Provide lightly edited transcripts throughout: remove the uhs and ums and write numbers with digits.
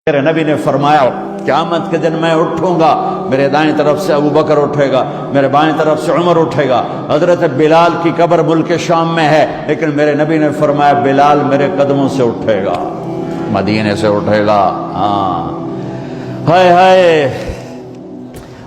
میرے نبی نے فرمایا قیامت کے دن میں اٹھوں گا، میرے دائیں طرف سے ابو بکر اٹھے گا، میرے بائیں طرف سے عمر اٹھے گا۔ حضرت بلال کی قبر ملک شام میں ہے، لیکن میرے نبی نے فرمایا بلال میرے قدموں سے اٹھے گا، مدینے سے اٹھے گا۔ ہاں ہائے ہائے،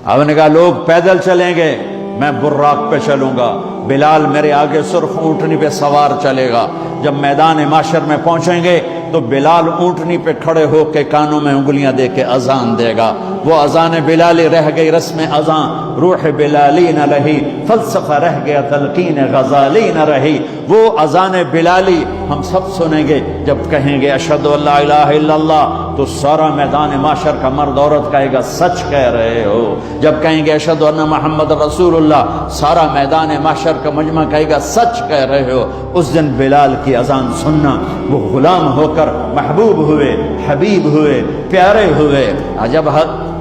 اب نے کہا لوگ پیدل چلیں گے، میں براق پہ چلوں گا، بلال میرے آگے سرخ اونٹنی پہ سوار چلے گا۔ جب میدان معاشر میں پہنچیں گے تو بلال اونٹنی پہ کھڑے ہو کے کانوں میں انگلیاں دے کے اذان دے گا۔ وہ اذان بلالی رہ گئی رسم اذان، روح بلالی نہ رہی، فلسفہ رہ گیا تلقین غزالی نہ رہی۔ وہ اذان بلالی ہم سب سنیں گے جب کہیں گے اشہد ان لا الہ الا اللہ، تو سارا میدان معاشر کا مرد عورت کہے گا سچ کہہ رہے ہو۔ جب کہیں گے اشہد ان محمد رسول اللہ، سارا میدان معاشر کا مجمع کہے گا سچ کہہ رہے ہو۔ اس دن بلال کی اذان سننا، وہ غلام ہو کر محبوب ہوئے، حبیب ہوئے، پیارے ہوئے۔ جب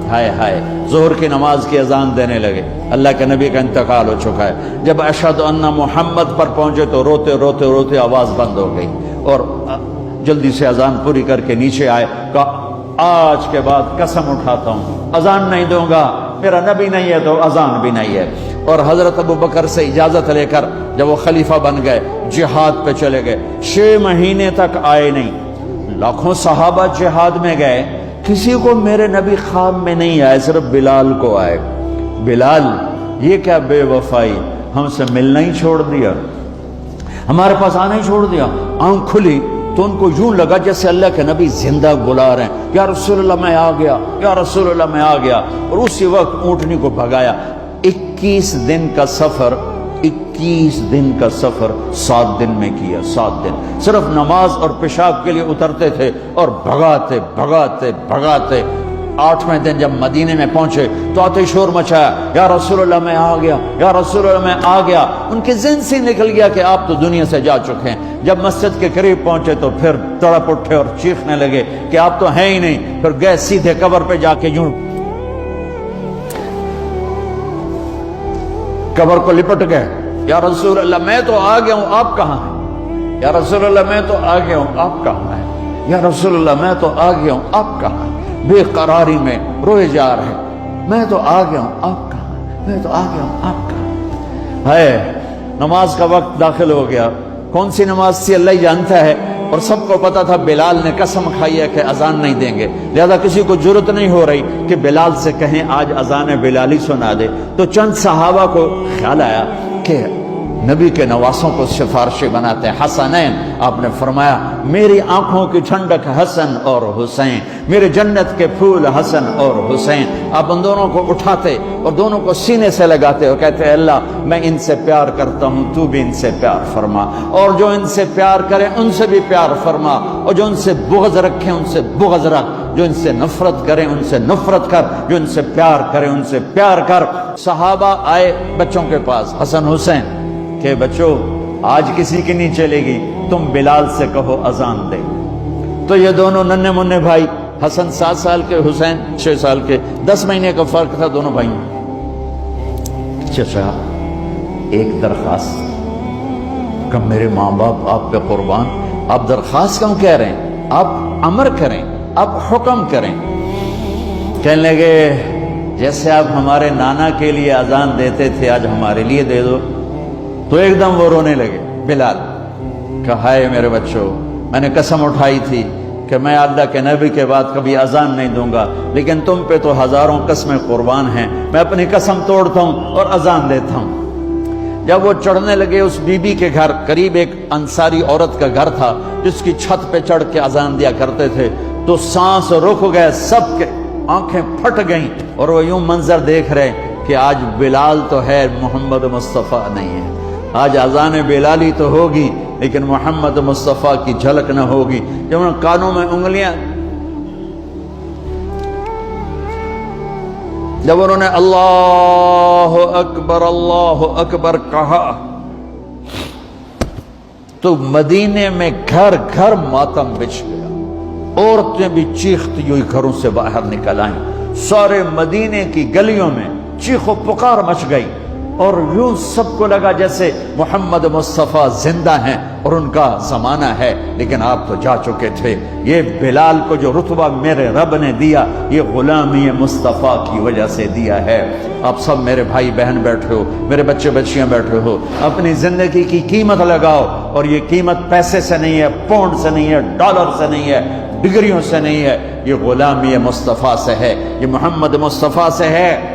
ہائے ہائے ظہر کی نماز کی اذان دینے لگے، اللہ کے نبی کا انتقال ہو چکا ہے، جب اشہد ان محمد پر پہنچے تو روتے روتے روتے آواز بند ہو گئی، اور جلدی سے اذان پوری کر کے نیچے آئے، کہا آج کے بعد قسم اٹھاتا ہوں اذان نہیں دوں گا، میرا نبی نہیں ہے تو اذان بھی نہیں ہے۔ اور حضرت ابو بکر سے اجازت لے کر جب وہ خلیفہ بن گئے، جہاد پہ چلے گئے، 6 مہینے تک آئے نہیں۔ لاکھوں صحابہ جہاد میں گئے، کسی کو میرے نبی خواب میں نہیں آئے، صرف بلال کو آئے۔ بلال یہ کیا بے وفائی، ہم سے ملنا ہی چھوڑ دیا، ہمارے پاس آنا ہی چھوڑ دیا۔ آنکھ کھلی تو ان کو یوں لگا جیسے اللہ کے نبی زندہ بلا رہے ہیں، یا رسول اللہ میں آ گیا، یا رسول اللہ میں آ گیا۔ اور اسی وقت اونٹنی کو بھگایا۔ 21 دن کا سفر، 21 دن کا سفر 7 دن میں کیا، 7 دن صرف نماز اور پیشاب کے لیے اترتے تھے اور بھگاتے بھگاتے بھگاتے۔ 8ویں دن جب مدینے میں پہنچے تو آتے شور مچایا، یا رسول اللہ میں آ گیا، یا رسول اللہ میں آ گیا۔ ان کے ذہن سے نکل گیا کہ آپ تو دنیا سے جا چکے ہیں۔ جب مسجد کے قریب پہنچے تو پھر تڑپ اٹھے اور چیخنے لگے کہ آپ تو ہیں ہی نہیں۔ پھر گئے سیدھے قبر پہ جا کے یوں قبر کو لپٹ گئے، یا رسول اللہ میں تو آ گیا ہوں، آپ کہاں ہیں؟ یا رسول اللہ میں تو آ گیا ہوں، آپ کہاں ہیں؟ یا رسول اللہ میں تو آ گیا ہوں، آپ کہاں ہیں؟ بے قراری میں روئے جا رہے، میں تو آ گیا ہوں، آپ کہاں ہیں؟ میں تو آ گیا ہوں، آپ کہاں ہیں؟ نماز کا وقت داخل ہو گیا۔ کون سی نماز تھی اللہ ہی جانتا ہے، اور سب کو پتا تھا بلال نے قسم کھائی ہے کہ اذان نہیں دیں گے، لہذا کسی کو جرت نہیں ہو رہی کہ بلال سے کہیں آج اذان بلالی سنا دے۔ تو چند صحابہ کو خیال آیا کہ نبی کے نواسوں کو سفارشی بناتے ہیں، حسنین۔ آپ نے فرمایا میری آنکھوں کی ٹھنڈک حسن اور حسین، میرے جنت کے پھول حسن اور حسین۔ آپ ان دونوں کو اٹھاتے اور دونوں کو سینے سے لگاتے اور کہتے ہیں اللہ میں ان سے پیار کرتا ہوں، تو بھی ان سے پیار فرما، اور جو ان سے پیار کرے ان سے بھی پیار فرما، اور جو ان سے بغض رکھے ان سے بغض رکھ، جو ان سے نفرت کرے ان سے نفرت کر، جو ان سے پیار کرے ان سے پیار کر۔ صحابہ آئے بچوں کے پاس، حسن حسین، کہ بچوں آج کسی کی نہیں چلے گی، تم بلال سے کہو اذان دے۔ تو یہ دونوں ننھے منھے بھائی، حسن 7 سال کے، حسین 6 سال کے، 10 مہینے کا فرق تھا دونوں بھائیوں۔ چچا ایک درخواست، کہ میرے ماں باپ آپ پہ قربان، آپ درخواست کیوں کہہ رہے ہیں؟ آپ امر کریں، آپ حکم کریں۔ کہنے لگے جیسے آپ ہمارے نانا کے لیے اذان دیتے تھے آج ہمارے لیے دے دو۔ تو ایک دم وہ رونے لگے بلال، کہ ہائے میرے بچوں، میں نے قسم اٹھائی تھی کہ میں اللہ کے نبی کے بعد کبھی اذان نہیں دوں گا، لیکن تم پہ تو ہزاروں قسمیں قربان ہیں، میں اپنی قسم توڑتا ہوں اور اذان دیتا ہوں۔ جب وہ چڑھنے لگے اس بی بی کے گھر، قریب ایک انصاری عورت کا گھر تھا جس کی چھت پہ چڑھ کے اذان دیا کرتے تھے، تو سانس رک گئے سب کے، آنکھیں پھٹ گئیں، اور وہ یوں منظر دیکھ رہے کہ آج بلال تو ہے، محمد مصطفیٰ نہیں ہے۔ آج اذان بلالی تو ہوگی لیکن محمد مصطفیٰ کی جھلک نہ ہوگی۔ جب انہوں نے کانوں میں انگلیاں، جب انہوں نے اللہ اکبر کہا تو مدینے میں گھر گھر ماتم بچھ گیا، عورتیں بھی چیختی ہوئی گھروں سے باہر نکل آئیں، سارے مدینے کی گلیوں میں چیخ و پکار مچ گئی، اور یوں سب کو لگا جیسے محمد مصطفیٰ زندہ ہیں اور ان کا زمانہ ہے، لیکن آپ تو جا چکے تھے۔ یہ بلال کو جو رتبہ میرے رب نے دیا، یہ غلامی مصطفیٰ کی وجہ سے دیا ہے۔ آپ سب میرے بھائی بہن بیٹھے ہو، میرے بچے بچیاں بیٹھے ہو، اپنی زندگی کی قیمت لگاؤ، اور یہ قیمت پیسے سے نہیں ہے، پاؤنڈ سے نہیں ہے، ڈالر سے نہیں ہے، ڈگریوں سے نہیں ہے، یہ غلامی مصطفیٰ سے ہے، یہ محمد مصطفیٰ سے ہے۔